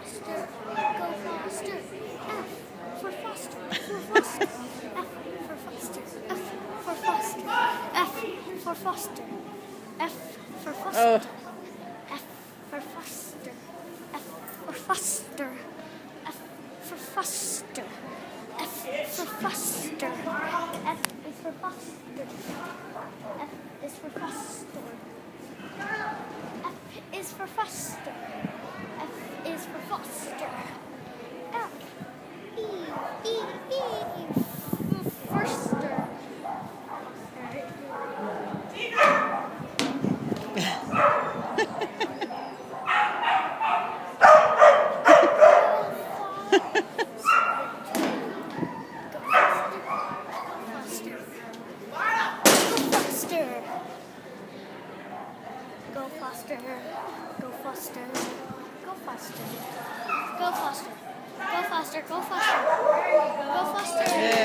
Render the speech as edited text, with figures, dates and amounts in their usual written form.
Foster, go Foster. F for Foster, for Foster. F for Foster, F for Foster, F for Foster, F for Foster, Oh. F for Foster, F for Foster, F for Foster, F for Foster, F is for Foster, F is for Foster, F is for Foster, F is for Foster, F, E, Foster. Go Foster, go Foster, go Foster, go Foster, go Foster, go Foster, go Foster.